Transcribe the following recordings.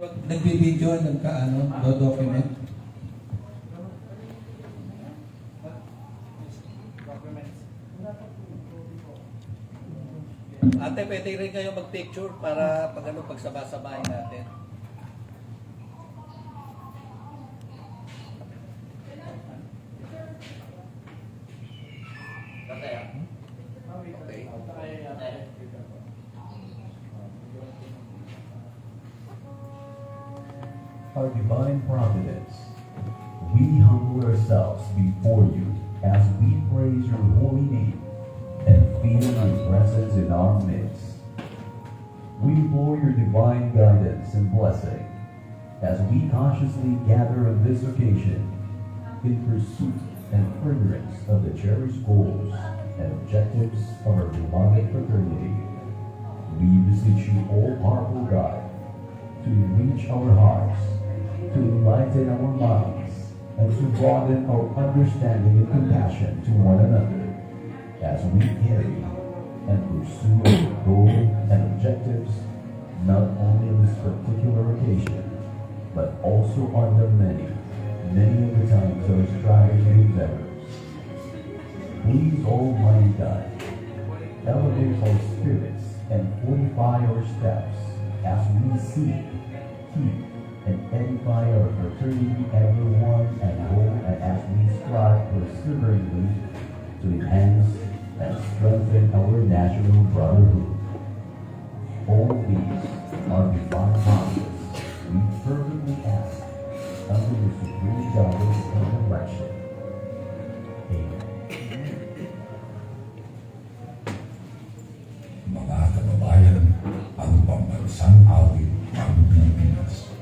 Nagbibideo, do-document. Ate, pwede rin kayo mag-picture para pagsabay-sabayin natin. Okay. Our divine providence, we humble ourselves before you as we praise your holy name and feel your presence in our midst. We implore your divine guidance and blessing as we consciously gather on this occasion in pursuit and furtherance of the cherished goals and objectives of our beloved fraternity. We beseech you, all-powerful God, to enrich our hearts, to enlighten our minds, and to broaden our understanding and compassion to one another as we carry and pursue our goal and objectives not only on this particular occasion, but also on the many of the times of our striving endeavors. Please, Almighty God, elevate our spirits and fortify our steps as we seek, keep, and edify our fraternity, everyone at home, and as we strive perseveringly to enhance and strengthen our national brotherhood. All these are divine promises we fervently ask under the supreme guidance and direction. Amen. Mga kababayan, ang pambansang awit ng Pilipinas.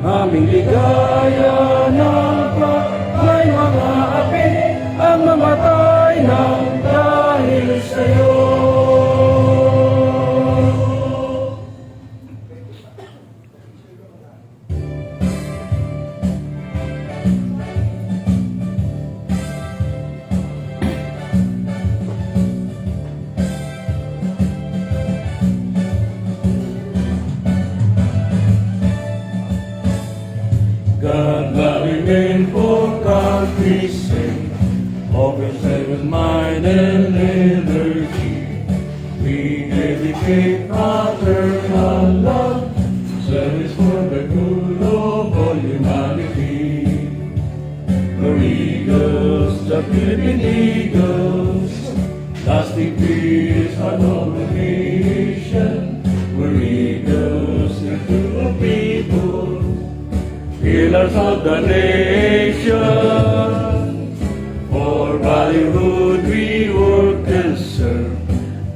Aming ligaya ng may mga api ang mamatay ng dahil sa'yo. God, that remain for country's sake, open heaven, mind, and energy. We dedicate fraternal love, service for the good of all humanity. The Eagles, the Philippine Eagles, lasting peace and domination. We're eagles into the people, pillars of the nation. For brotherhood we work and serve,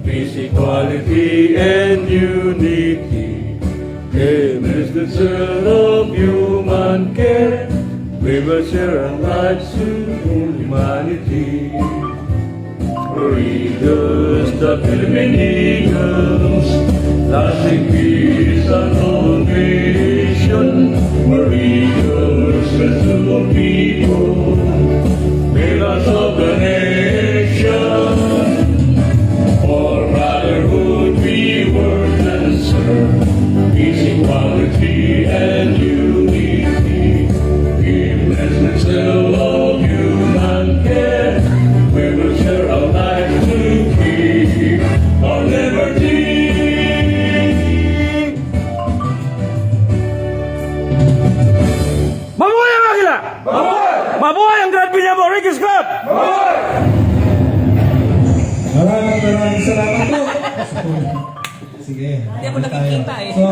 peace, equality, and unity. In this concern of human care, we will share our lives to humanity. For eagles, the Philippine Eagles, lasting peace and domination. We're eagles to the people, pillars of the nation. For brotherhood we work and serve, peace, equality, and unity. In essence of human care, we will share our lives to keep our liberty. Mabuhay ang Agila! Mabuhay! Mabuhay ang Grand Peña Boricus Club! Mabuhay! Maraming salamat po. Sige. Hindi ako nakikita eh. So,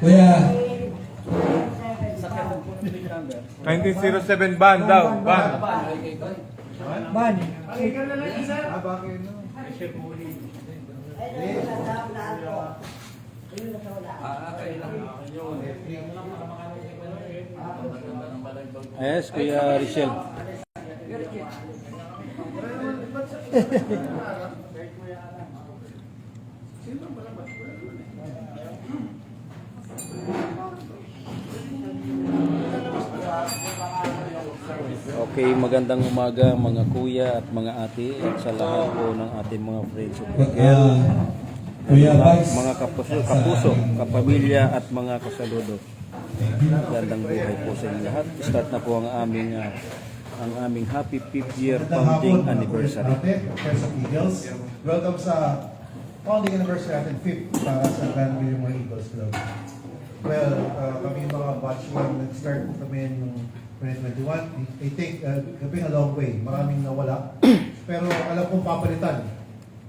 Kuya, 1907 ban daw. Ban. Yes, Kuya Richelle. Okay, magandang umaga mga kuya at mga ate at sa lahat po ng ating mga friends of the girl, Kuya Vice. mga kapuso, kapamilya at mga kasaludo. Magandang buhay po sa inyo lahat. Start na po ang aming happy 5th year founding anniversary. Friends of Eagles. Welcome sa founding anniversary natin, 5th para sa Grand Williamore Eagles Club. Well, kami yung mga batch 1, nag-start kami noong 2021. I think, a long way. Maraming nawala. Pero alam kong papalitan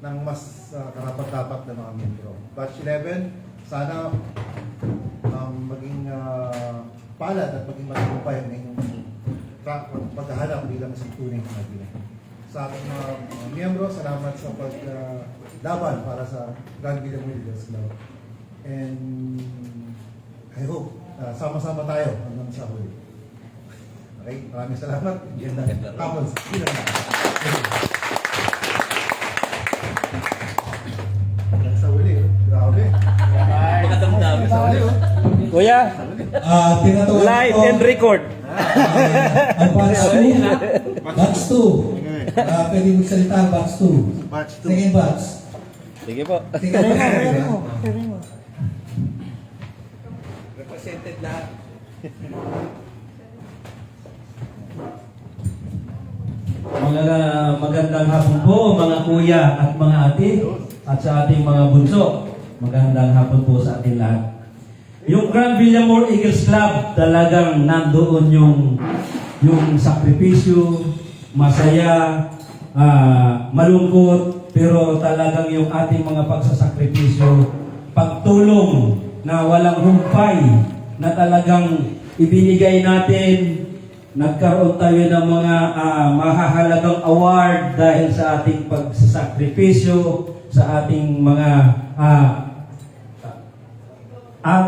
ng mas karapat-dapat na mga membro. Batch 11, sana maging palad at maging matagumpay ang inyong paghahanap bilang isang tunay na bilang. Sa ating mga miyembro, salamat sa paglaban para sa Grand Williamore Eagles Club. And I hope sama-sama tayo hanggang sa huli. Okay, maraming salamat. Yan lang. Tapos, yun lang. Hanggang sa huli. Grabe. Nakadamdami sa ulit. Kuya, tinatawag Live ko and record. ang batch 2. Batch 2. Pwede magsalita, batch 2. Batch 2. Second batch. Sige po. Sige po. Represented lahat. Magandang hapon po mga kuya at mga ate at sa ating mga bunso. Magandang hapon po sa ating lahat. Yung Grand Villamor Eagles Club, talagang nandoon yung sakripisyo, masaya, malungkot, pero talagang yung ating mga pagsasakripisyo, pagtulong na walang humpay, na talagang ibinigay natin. Nagkaroon tayo ng mga mahahalagang award dahil sa ating pagsasakripisyo, sa ating mga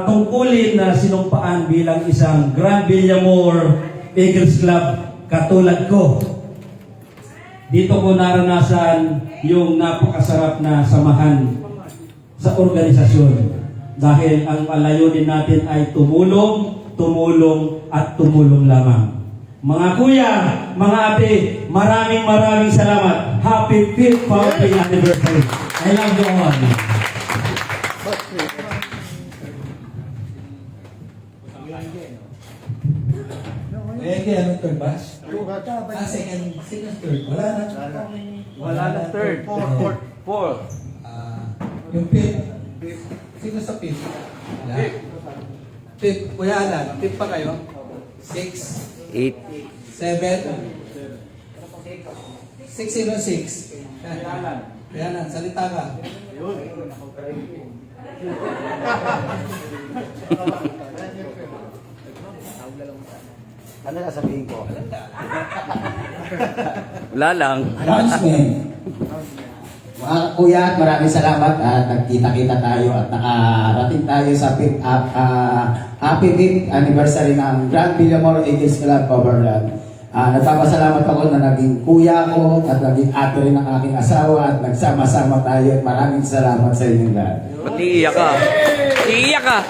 tungkulin na sinumpaan bilang isang Grand Villamor Eagles Club katulad ko. Dito ko naranasan yung napakasarap na samahan sa organisasyon. Dahil ang layunin natin ay tumulong, tumulong at tumulong lamang. Mga kuya, mga ate, maraming salamat. Happy 5th founding anniversary. I love you all. Anong third batch? Second, third. Wala na. Wala na third. Fourth. Yung fifth. Sino sa fifth? Wala. Tip, Kuya Alan, tip pa kayo? 6, 8. 7, 606. Kaya na, salita ka. Ano na sabihin ko? Wala lang. Announcement. Mga kuya, maraming salamat at nagkita-kita tayo at nakarating tayo sa happy 5th anniversary ng Grand Villamor Eagles Club Overland. Nagpapasalamat ako na naging kuya ko at naging ate rin ng aking asawa at nagsama-sama tayo at maraming salamat sa inyong lahat. Ba't iiyak ka? Iiyak ka!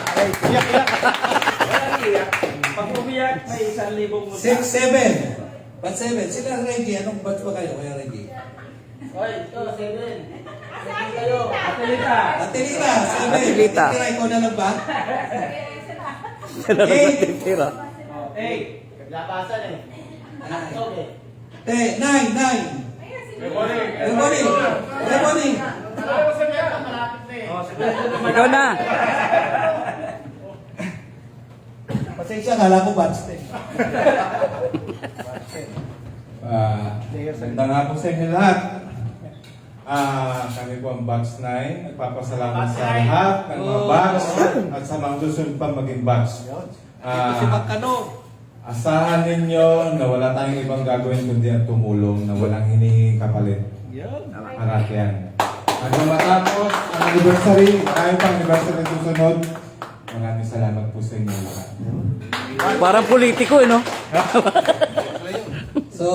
Pag umiyak, may 1,000 mo. 6, 7. Batch 7. Sila Reggie. Anong batch ba kayo, Kuya Reggie? Oy, ito, 7. Kayo, Atelita. Atilita, 7. Atilita. Atilita, ikaw na lang ba? Siya na lang nagtitira. 8. Labasan eh. Okay. 9. Good morning. Ikaw na! Pasensya, kala ko batch 10. Magandang hapon sa inyo lahat. Kami po ang batch 9. Nagpapasalamat sa lahat ng mga batch at sa mga susunod pa maging batch. Asahan ninyo na wala tayong ibang gagawin kundi ang tumulong na walang hinihingi kapalit. Arat yan. Hanggang matapos ang anniversary, marami pang anniversary na susunod. Maraming salamat po sa inyo lahat. Parang politiko, no? So,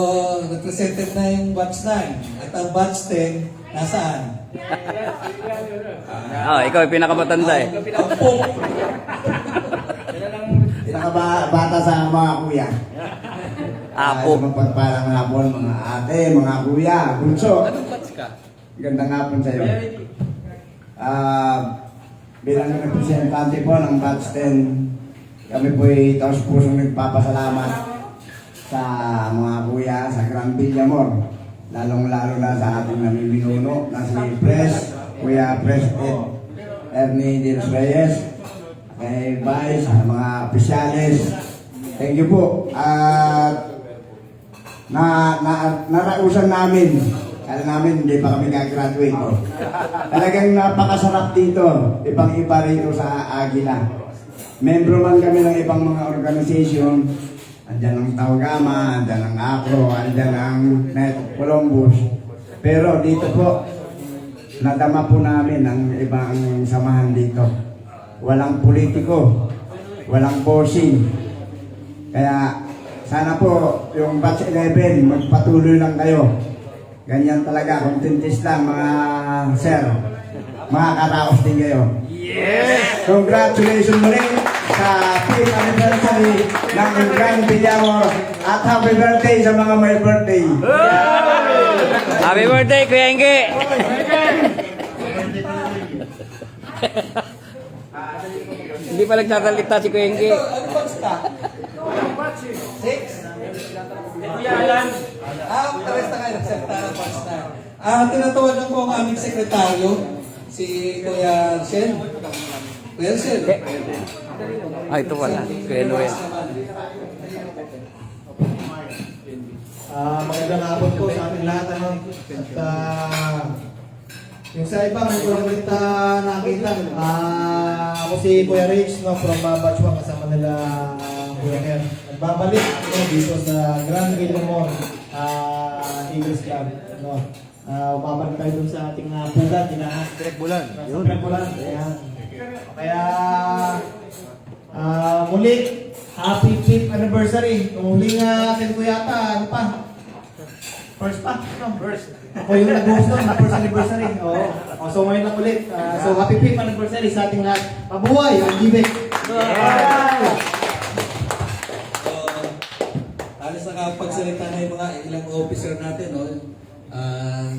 represented na yung batch 9. At ang batch 10, nasaan? Ikaw yung pinakamatanda eh. Pinakabata sa mga kuya. Apo. Mapagpalang hapon, mga ate, mga kuya, bunso. Anong batch ka? Gandang hapon sa'yo. Bilang representante po ng batch 10, kami po ay taos pusong nagpapasalamat sa mga kuya sa Grand Villamor. Lalong-lalo na sa ating namibinuno na si Kuya President Ernie Dinos Reyes, kay Vice, sa mga opisyalis. Thank you po. At narausan namin. Kala namin hindi pa kami gagraduate. Talagang napakasarap dito. Ibang-iba rito sa Aguila. Membro man kami ng ibang mga organisasyon. Andyan ang Tawagama, andyan ang Acro, andyan ang Net Columbus. Pero dito po, nadama po namin ang ibang samahan dito. Walang politiko, walang bossing. Kaya sana po yung batch 11, magpatuloy lang kayo. Ganyan talaga, contentist lang mga sir. Makakaraos din kayo. Yes! Congratulations muli sa 5th anniversary ng Grand Villamor at happy birthday sa mga may birthday. Happy birthday, Kuya Inge! Hindi pa nagsasalita si Kuya Inge. Ano batch ka? 6? Kuya Alan. Pares na kayo, nagsalita ng batch 9. Tinatawagan ko ang aming sekretaryo, si Kuya Shen. Kuya Shen. Ito pala. Kuya Noel. Magandang hapon po sa ating lahat. At yung sa iba, may ko ulit nakita. Ako si Kuya Rich, no, from batch 1, kasama nila Kuya Ken. Nagbabalik dito sa Grand Villamor Eagles Club. No. Umabalik tayo dun sa ating pugat. Direct Bulan. Direct Bulan. Ayan. Kaya muli, happy 5th anniversary. Muli nga atin ko yata, ano pa? First pa? No, first. Ako yung nag-host nun, first anniversary. So ngayon na ulit. So happy 5th anniversary sa ating lahat. Mabuhay ang Gibek! Halos nakapagsalita na yung mga ilang officer natin, no?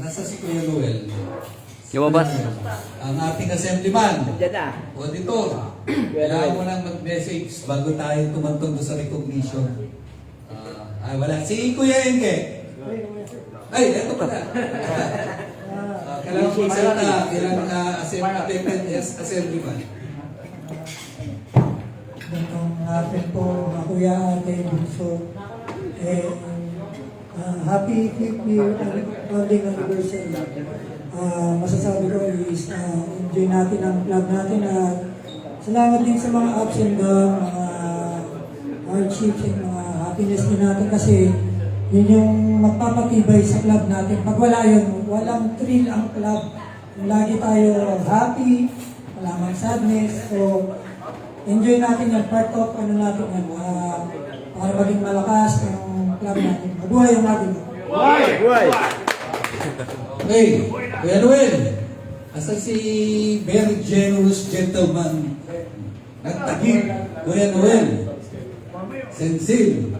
Nasa si Kuya Noel. Lumabas. Ang ating assemblyman. Diyan na. Auditor. Kailangan mo nang mag-message bago tayo tumantong doon sa recognition. Wala. Si Kuya Enke. Ay, eto pala. Kailangan mo magsalita. Kailangan assemblyman. Itong atin po, mga kuya, ate, bunso. Happy 5th year founding anniversary. Masasabi ko is enjoy natin ang club natin at salamat din sa mga ups and downs, mga hardships and mga happiness din natin kasi yun yung magpapatibay sa club natin. Pag wala yun, walang thrill ang club. Lagi tayo happy, wala mang sadness. So, enjoy natin yung part of ano natin yan, para maging malakas yung club natin. Mabuhay ang natin. Okay, Kuya Noel. Asa si very generous gentleman nagtagig, Kuya Noel. Sensil.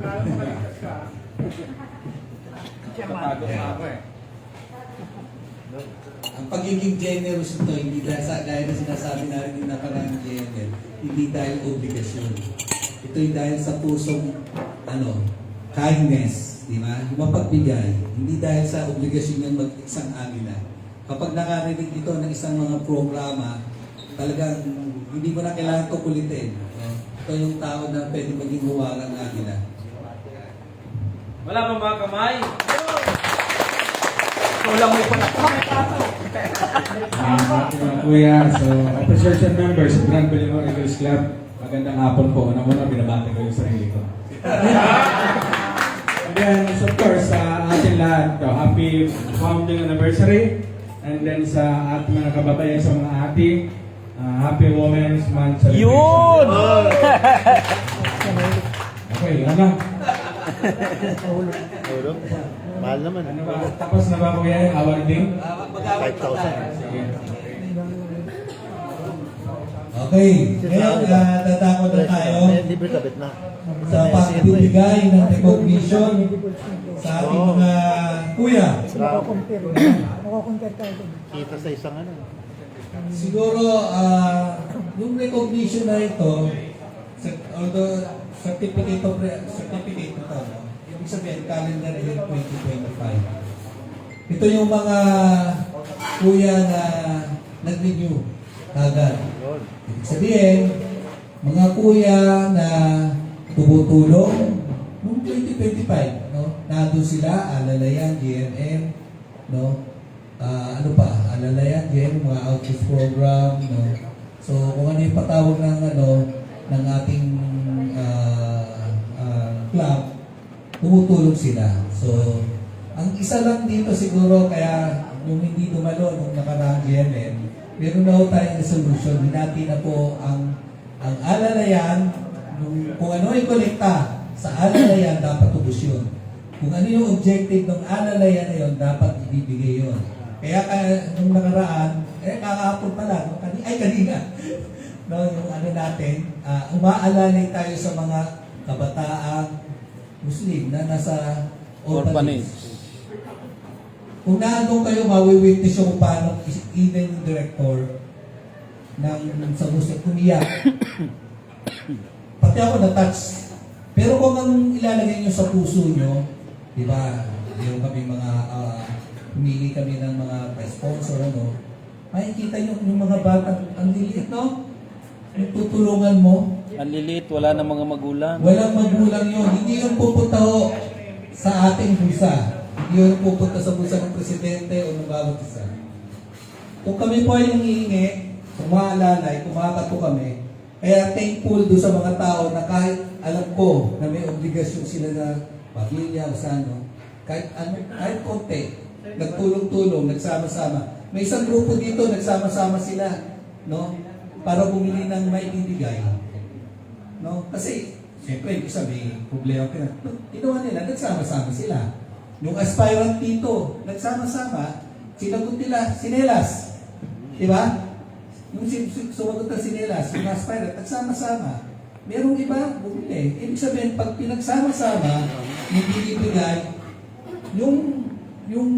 Ang pagiging generous ito, hindi dahil sa gaya na sinasabi natin yung nakarang general, hindi dahil obligasyon. Ito'y dahil sa pusong kindness, di ba? Yung mapagbigay, hindi dahil sa obligasyon yung mag-isang Aguila. Kapag nakarinig ito ng isang mga programa, talagang hindi mo na kailangan ito kulitin. Ito yung tao na pwede maging huwagang Aguila. Wala pa mga kamay? Ikaw lang may palakpak. ating mga kuya. So, officers and members of Grand Bilimor Eagles Club, magandang hapon po. Una-una, binabati ko yung sarili ko. And then, of course, sa ating lahat, happy founding anniversary. And then sa ating mga kababayan sa mga ati, happy Women's Month celebration. Yun! Okay, ano? Mahal naman. Ano ba? Tapos na ba kuya yung awarding? 5,000. Sige. Okay, ngayon dadako na tayo Libre kabit na. sa pagbibigay ng recognition sa ating mga kuya. Kita sa isang ano. Siguro, yung recognition na ito, although certificate ito, no? Ibig sabihin, calendar year 2025. Ito yung mga kuya na nag-renew agad. Ibig sabihin, mga kuya na tumutulong noong 2025, no? Nandun sila, Alalayan, GMM, no? Ano pa, Alalayan, GMM, mga outreach program, no? So, kung ano yung patawag ng ating club, tumutulong sila. So, ang isa lang dito siguro, kaya yung hindi dumalo nung nakaraang GMM, meron na ho tayong resolution. Hinati na po ang Alalayan, kung ano yung kolekta sa Alalayan, dapat ubos yun. Kung ano yung objective ng Alalayan na yun, dapat ibibigay yun. Kaya nung nakaraan, kakahapon pala, kanina, no, yung ano natin, umaalalay tayo sa mga kabataang Muslim na nasa orphanage. Kung naandun kayo, mawi-witness yung paano even yung director sa Muslim, umiyak. Pati ako na-touch. Pero kung ang ilalagay nyo sa puso nyo, di ba, yung kami mga, humili kami ng mga sponsor, makikita nyo yung mga bata, ang liliit, no? Yung tutulungan mo. Ang liliit, wala na mga magulang. Walang magulang yun. Hindi yun pupunta ho sa ating bulsa. Hindi yun pupunta sa bulsa ng presidente o ng bawat isa. Kung kami po ay nangihingi, kumaalalay, kumakato kami, kaya thankful doon sa mga tao na kahit alam ko na may obligasyon sila na pamilya o sa kahit konti, nagtulong-tulong, nagsama-sama. May isang grupo dito, nagsama-sama sila, no? Para bumili ng maibibigay. No? Kasi, siyempre, isa may problema ka na. Ginawa nila, nagsama-sama sila. Yung aspirant dito, nagsama-sama, sinagot nila, sinelas. Diba? Yung sumagot ng sinelas, yung aspirant, nagsama-sama. Merong iba, bumili. Ibig sabihin, pag pinagsama-sama, yung binibigay, yung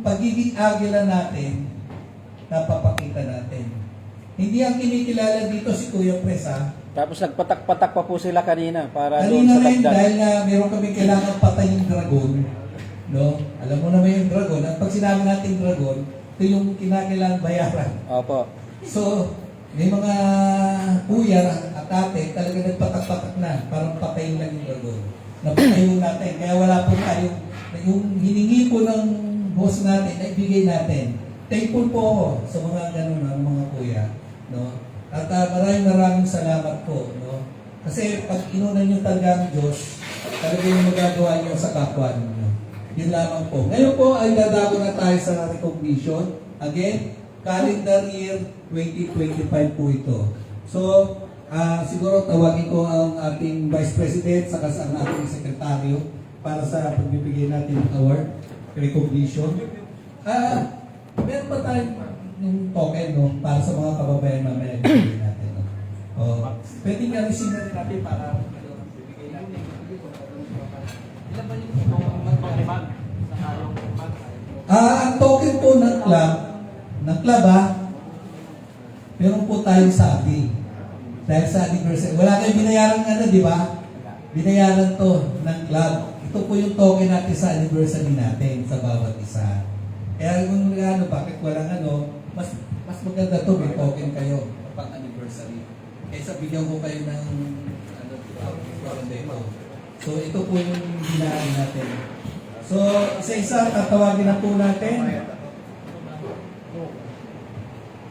pagiging agila natin, napapakita natin. Hindi ang kinikilala dito si Kuya Pres, ha? Tapos nagpatak-patak pa po sila kanina para doon Kanina sa rin, dagdag. dahil nga meron kami kailangan patay yung dragon, no? Alam mo naman yung dragon, at pag sinabi natin dragon, ito yung kinakailangan bayaran. Opo. So, may mga kuya at ate talaga nagpatak-patak na, parang patayin lang yung dragon. Napatayin natin, kaya wala po tayo, yung hiningi po ng boss natin, ay bigay natin. Thankful po ako sa mga ganun, mga kuya, no? At maraming salamat po, no? Kasi pag inunan nyo talaga ang Diyos, talaga yung magagawa nyo sa kapwa ninyo. Yun lamang po. Ngayon po ay dadako na tayo sa recognition. Again, calendar year 2025 po ito. So, siguro tawagin ko ang ating Vice President saka sa ating Sekretaryo para sa pagbibigay natin ng award, recognition. Meron pa tayong yung token, no, para sa mga kababayan mamaya bibigay natin. No? Pwede nga rin rin natin para bibigay natin. Ilan ba yung mag-bag? Ang token po ng club, meron po tayong sabi. Dahil sa anniversary. Wala kayong binayaran di ba? Binayaran to ng club. Ito po yung token natin sa anniversary natin sa bawat isa. Kaya kung bakit walang mas maganda to, may token kayo pang anniversary. Kaysa bigyan ko kayo ng dito. So ito po yung binayaran natin. So isa-isa tatawagin na po natin.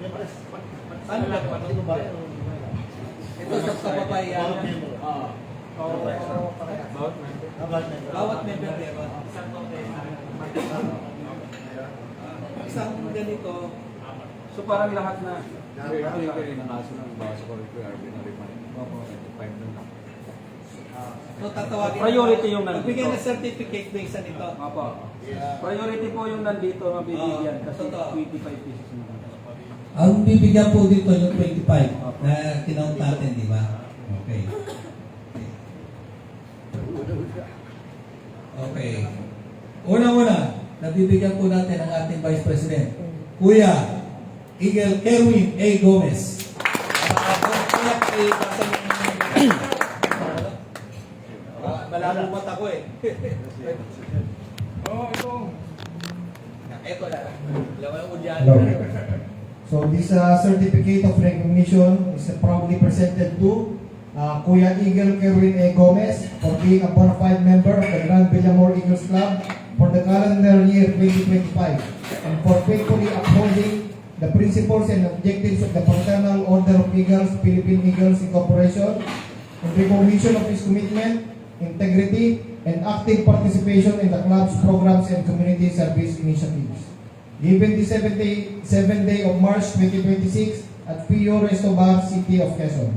Ano ba? Ito sa kababayan. Bawat member meron. Isang ganito, So parang lahat na. so tatawagin. Priority yung nandito. Magbigay ng certificate ng isa nito. Opo. Priority po yung nandito na bibigyan kasi totoo. 25 pesos na. Ang bibigyan po dito yung 25 na kinount natin, di ba? Okay. Okay. Una-una, nabibigyan po natin ang ating Vice President, Kuya Eagle Kerwin A. Gomez. Kuya, ipasa mo malabo mata ko eh. Ito na. Lawan mo dyan. Hello. So this certificate of recognition is proudly presented to Kuya Eagle Kerwin A. Gomez for being a bona fide member of the Grand Villamor Eagles Club for the calendar year 2025 and for faithfully upholding the principles and objectives of the Fraternal Order of Eagles, Philippine Eagles Incorporation, in recognition of his commitment, integrity, and active participation in the club's programs and community service initiatives. Given the 7th day of March 2026 at Pio Resto Bar, City of Quezon.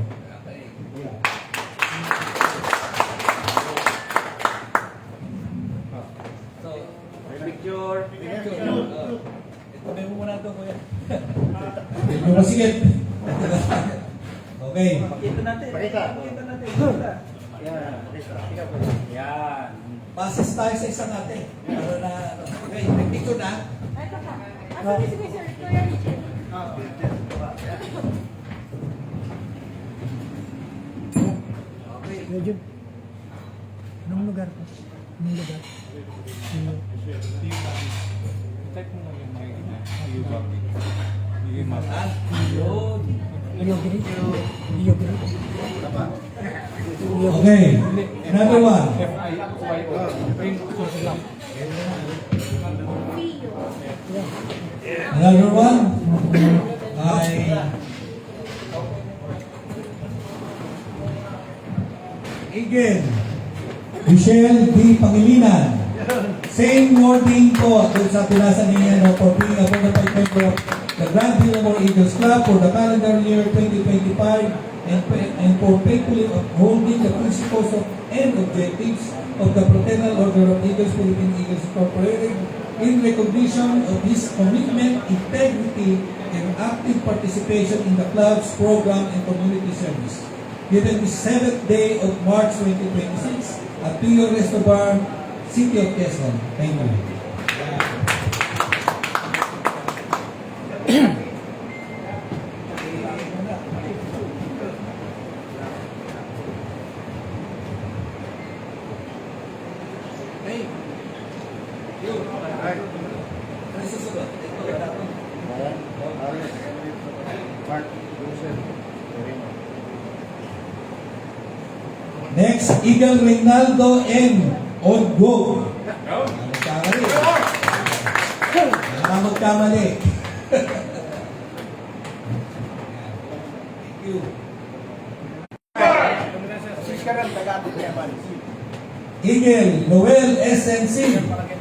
So, picture. Ito may muna ito, Kuya. Ito masigit. Okay. Pakita natin. Pakita natin. Yan. Passes tayo sa isang natin. Para na, okay, may picture na. Ito pa. Asa si Sir? Kuya Richard. Okay. Medyo. Anong lugar po? Anong lugar? Type mo yung mga Ah, yun. Biogri? Biogri? Okay, another one. Another one ay Eagle Michelle D. Pangilinan. Same wording po dun sa pinasa niya no, for being a bona fide member of the Grand Villamor Eagles Club for the calendar year 2025 and for faithfully upholding the principles of and objectives of the Fraternal Order of Eagles, Philippine Eagles Incorporated in recognition of his commitment, integrity, and active participation in the club's program and community service. Given the 7th day of March 2026 at Pio Resto Bar, City of Quezon. Thank you. Hey. Yun. Ano susunod? Next, Eagle Reynaldo M. Odgo. Magkamali. Thank you. Eagle Noel SNC.